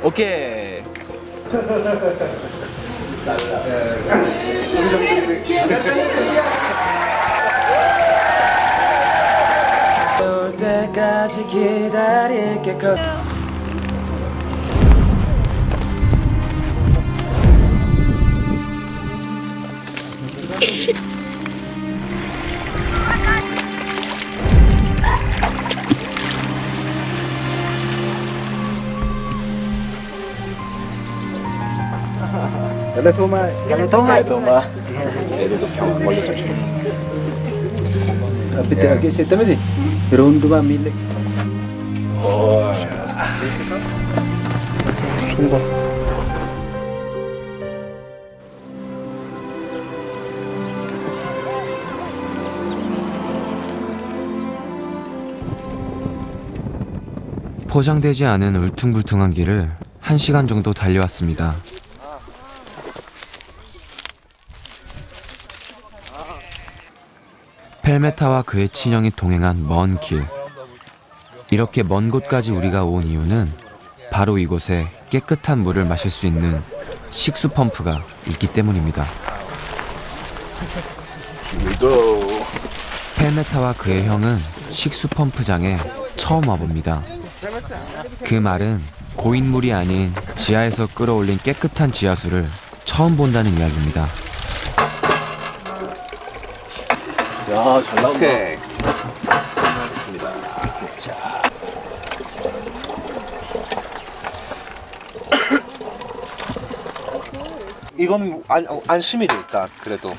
오케이. 올 때까지 기다릴게. Dale toma. toma. 얘들도 병 안 걸려서 Apite aquí se te mete. Pero un duba mil. 순간. 포장되지 않은 울퉁불퉁한 길을 1시간 정도 달려왔습니다. 펠메타와 그의 친형이 동행한 먼 길. 이렇게 먼 곳까지 우리가 온 이유는 바로 이곳에 깨끗한 물을 마실 수 있는 식수 펌프가 있기 때문입니다. 펠메타와 그의 형은 식수 펌프장에 처음 와봅니다. 그 말은 고인물이 아닌 지하에서 끌어올린 깨끗한 지하수를 처음 본다는 이야기입니다. 야, 잘 나온다. 좋습니다. 자. 이건 안심이지 일단 그래도.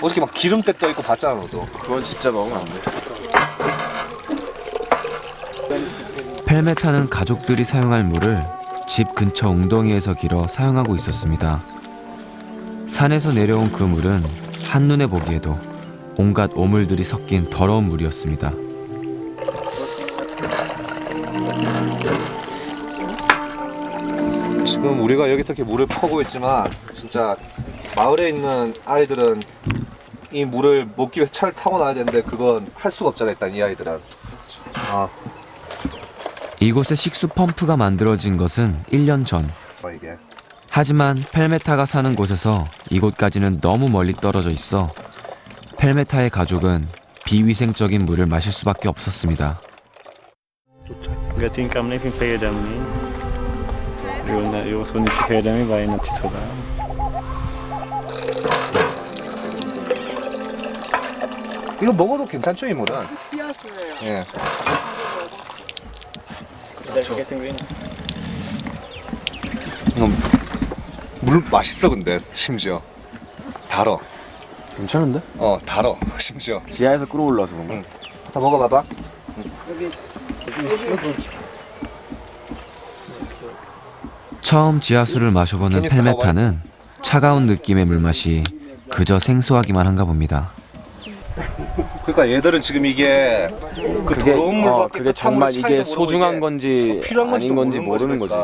어저께 막 기름때 떠 있고 봤잖아 너도. 그건 진짜 먹으면 안 돼. 펠메타는 가족들이 사용할 물을 집 근처 웅덩이에서 길어 사용하고 있었습니다. 산에서 내려온 그 물은 한눈에 보기에도 온갖 오물들이 섞인 더러운 물이었습니다. 지금 우리가 여기서 이렇게 물을 퍼고 있지만 진짜 마을에 있는 아이들은 이 물을 먹기 위해 차를 타고 나야 되는데 그건 할 수가 없잖아 일단 이 아이들은. 이곳에 식수 펌프가 만들어진 것은 1년 전. 하지만 펠메타가 사는 곳에서 이곳까지는 너무 멀리 떨어져 있어 펠메타의 가족은 비위생적인 물을 마실 수밖에 없었습니다. 이거 먹어도 괜찮죠 이 물은? 지하수예요. 예. 물 맛있어 근데 심지어 달어. 괜찮은데? 달어 심지어. 지하에서 끌어올라서 그런가? 응. 다 먹어봐봐. 처음 지하수를 마셔보는 펠메타는 차가운 느낌의 물맛이 그저 생소하기만 한가 봅니다. 그러니까 얘들은 지금 이게 그 더러운 물과 그게 정말 이게 소중한 건지 아닌 건지 모르는 거지.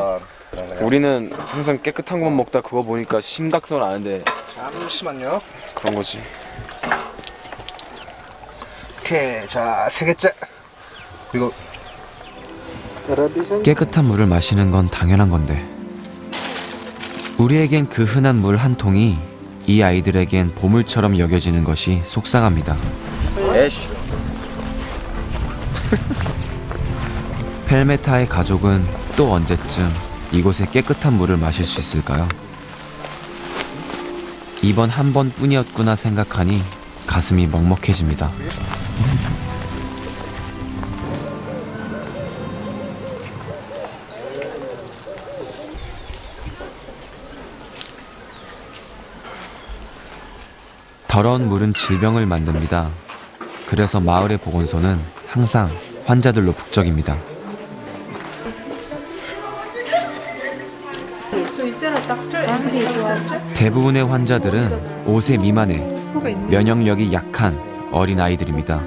우리는 항상 깨끗한 것만 먹다 그거 보니까 심각성을 아는데 잠시만요. 그런 거지. 오케이, 자 3개째. 이거 깨끗한 물을 마시는 건 당연한 건데 우리에겐 그 흔한 물 한 통이 이 아이들에겐 보물처럼 여겨지는 것이 속상합니다. 펠메타의 가족은 또 언제쯤 이곳에 깨끗한 물을 마실 수 있을까요? 이번 한 번뿐이었구나 생각하니 가슴이 먹먹해집니다. 더러운 물은 질병을 만듭니다. 그래서 마을의 보건소는 항상 환자들로 북적입니다. 대부분의 환자들은 5세 미만의 면역력이 약한 어린 아이들입니다.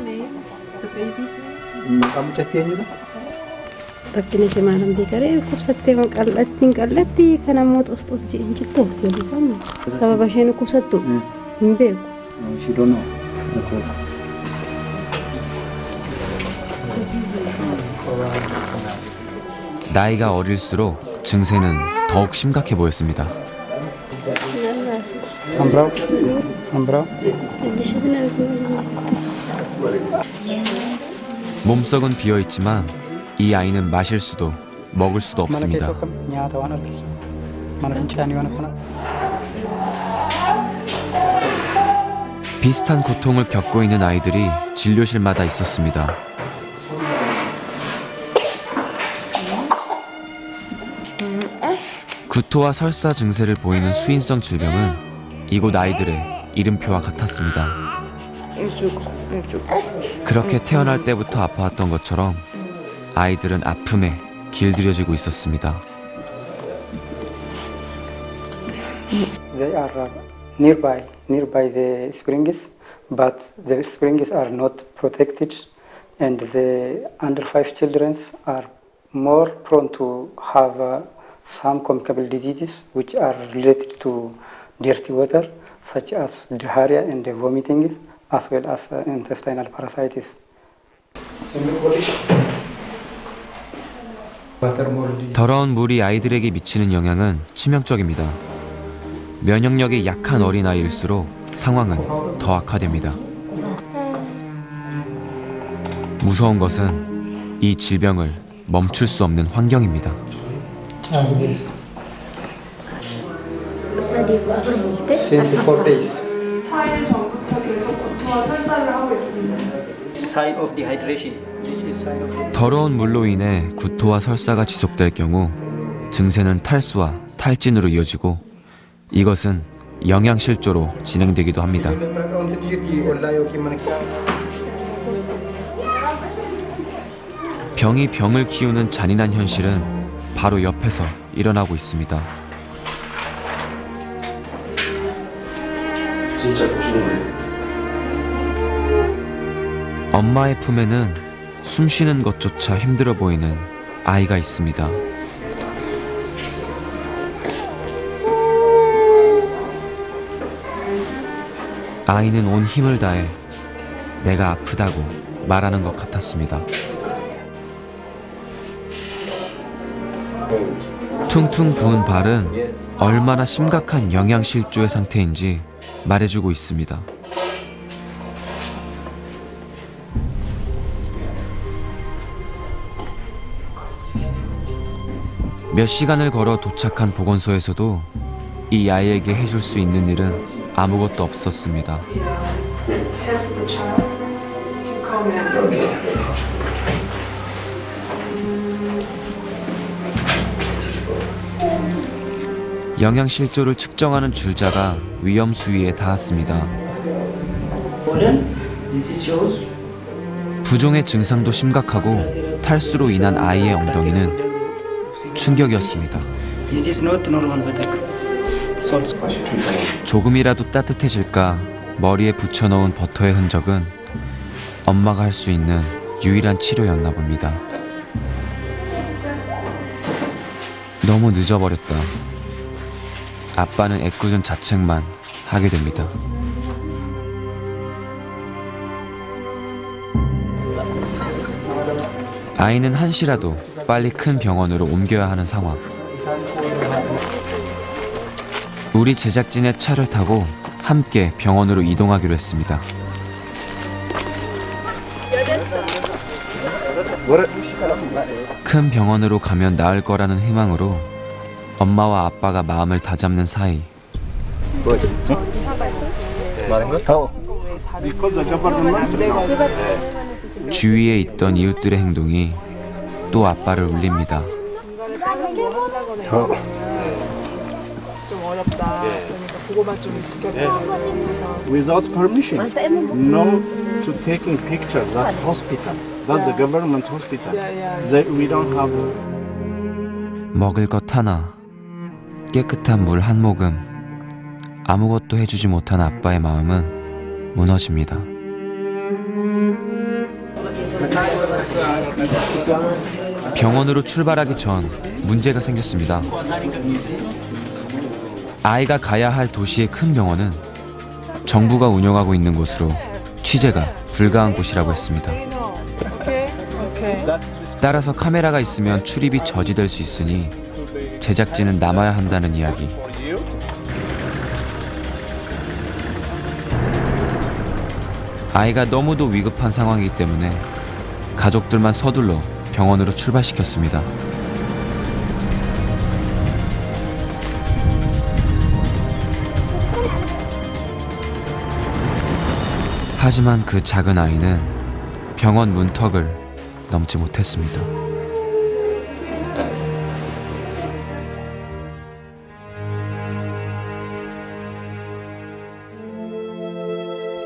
Rakkina shimaalan beekaree kubsattee qal'attiin qal'atti kana moota ostos je'in jettooti yookiin sababa isheen kubsattu hin beeku. 나이가 어릴수록 증세는 더욱 심각해 보였습니다. 몸속은 비어있지만 이 아이는 마실 수도 먹을 수도 없습니다. 비슷한 고통을 겪고 있는 아이들이 진료실마다 있었습니다. 구토와 설사 증세를 보이는 수인성 질병은 이곳 아이들의 이름표와 같았습니다. 그렇게 태어날 때부터 아파왔던 것처럼 아이들은 아픔에 길들여지고 있었습니다. They are nearby the springs, but the springs are not protected, and the under 5 children are more prone to have some communicable diseases which are related to dirty water, such as diarrhea and vomiting, as well as intestinal parasites. 더러운 물이 아이들에게 미치는 영향은 치명적입니다. 면역력이 약한 어린아이일수록 상황은 더 악화됩니다. 무서운 것은 이 질병을 멈출 수 없는 환경입니다. 4 days. 4일 전부터 계속 구토와 설사를 하고 있습니다. Sign of dehydration. This is sign of 더러운 물로 인해 구토와 설사가 지속될 경우 증세는 탈수와 탈진으로 이어지고 이것은 영양실조로 진행되기도 합니다. 병이 병을 키우는 잔인한 현실은 바로 옆에서 일어나고 있습니다. 진짜 보시는 거예요. 엄마의 품에는 숨 쉬는 것조차 힘들어 보이는 아이가 있습니다. 아이는 온 힘을 다해 내가 아프다고 말하는 것 같았습니다. 퉁퉁 부은 발은 얼마나 심각한 영양실조의 상태인지 말해주고 있습니다. 몇 시간을 걸어 도착한 보건소에서도 이 아이에게 해줄 수 있는 일은 아무것도 없었습니다. 영양실조를 측정하는 줄자가 위험 수위에 닿았습니다. 부종의 증상도 심각하고 탈수로 인한 아이의 엉덩이는 충격이었습니다. 조금이라도 따뜻해질까 머리에 붙여놓은 버터의 흔적은 엄마가 할 수 있는 유일한 치료였나 봅니다. 너무 늦어버렸다. 아빠는 애꿎은 자책만 하게 됩니다. 아이는 한시라도 빨리 큰 병원으로 옮겨야 하는 상황. 우리 제작진의 차를 타고 함께 병원으로 이동하기로 했습니다. 큰 병원으로 가면 나을 거라는 희망으로 엄마와 아빠가 마음을 다잡는 사이 주위에 있던 이웃들의 행동이 또 아빠를 울립니다. 좀 어렵다. 그러니까 그거만 좀 지켜줘. Without permission, no to taking pictures. That hospital, that's the government hospital. We don't have. 먹을 것 하나, 깨끗한 물 한 모금, 아무것도 해주지 못한 아빠의 마음은 무너집니다. 병원으로 출발하기 전 문제가 생겼습니다. 아이가 가야 할 도시의 큰 병원은 정부가 운영하고 있는 곳으로 취재가 불가한 곳이라고 했습니다. 따라서 카메라가 있으면 출입이 저지될 수 있으니 제작진은 남아야 한다는 이야기. 아이가 너무도 위급한 상황이기 때문에 가족들만 서둘러 병원으로 출발시켰습니다. 하지만 그 작은 아이는 병원 문턱을 넘지 못했습니다.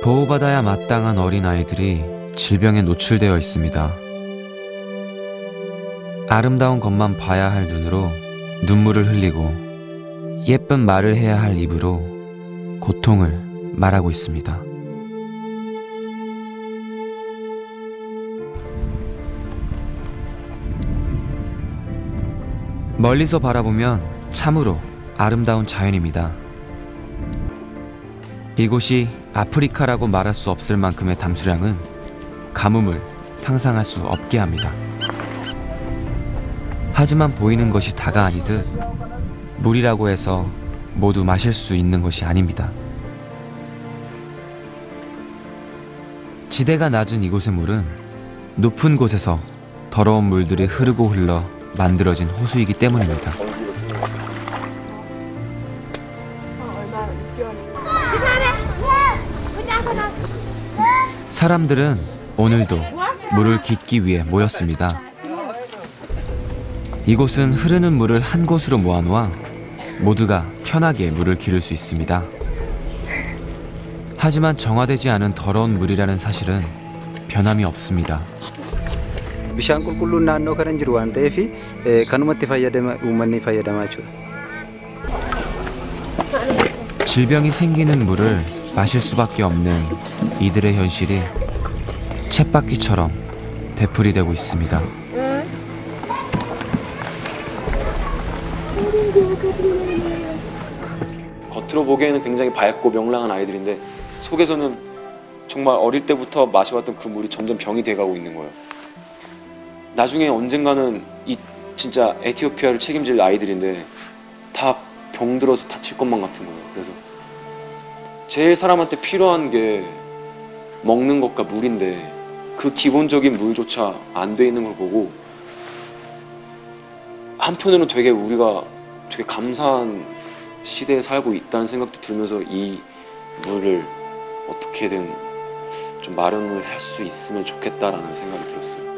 보호받아야 마땅한 어린아이들이 질병에 노출되어 있습니다. 아름다운 것만 봐야 할 눈으로 눈물을 흘리고 예쁜 말을 해야 할 입으로 고통을 말하고 있습니다. 멀리서 바라보면 참으로 아름다운 자연입니다. 이곳이 아프리카라고 말할 수 없을 만큼의 담수량은 가뭄을 상상할 수 없게 합니다. 하지만 보이는 것이 다가 아니듯 물이라고 해서 모두 마실 수 있는 것이 아닙니다. 지대가 낮은 이곳의 물은 높은 곳에서 더러운 물들이 흐르고 흘러 만들어진 호수이기 때문입니다. 사람들은 오늘도 물을 깃기 위해 모였습니다. 이곳은 흐르는 물을 한 곳으로 모아놓아 모두가 편하게 물을 기를 수 있습니다. 하지만 정화되지 않은 더러운 물이라는 사실은 변함이 없습니다. bishaan qulqulluun naannoo kana hin jiru waan ta'eef kanumatti uummanni fayyadamaa jechuudha. 질병이 생기는 물을 마실 수밖에 없는 이들의 현실이 쳇바퀴처럼 되풀이되고 있습니다. 겉으로 보기에는 굉장히 밝고 명랑한 아이들인데 속에서는 정말 어릴 때부터 마셔왔던 그 물이 점점 병이 돼가고 있는 거예요. 나중에 언젠가는 이 진짜 에티오피아를 책임질 아이들인데 다 병들어서 다칠 것만 같은 거예요. 그래서 제일 사람한테 필요한 게 먹는 것과 물인데 그 기본적인 물조차 안 돼 있는 걸 보고 한편으로는 되게 우리가 되게 감사한 시대에 살고 있다는 생각도 들면서 이 물을 어떻게든 좀 마련을 할 수 있으면 좋겠다라는 생각이 들었어요.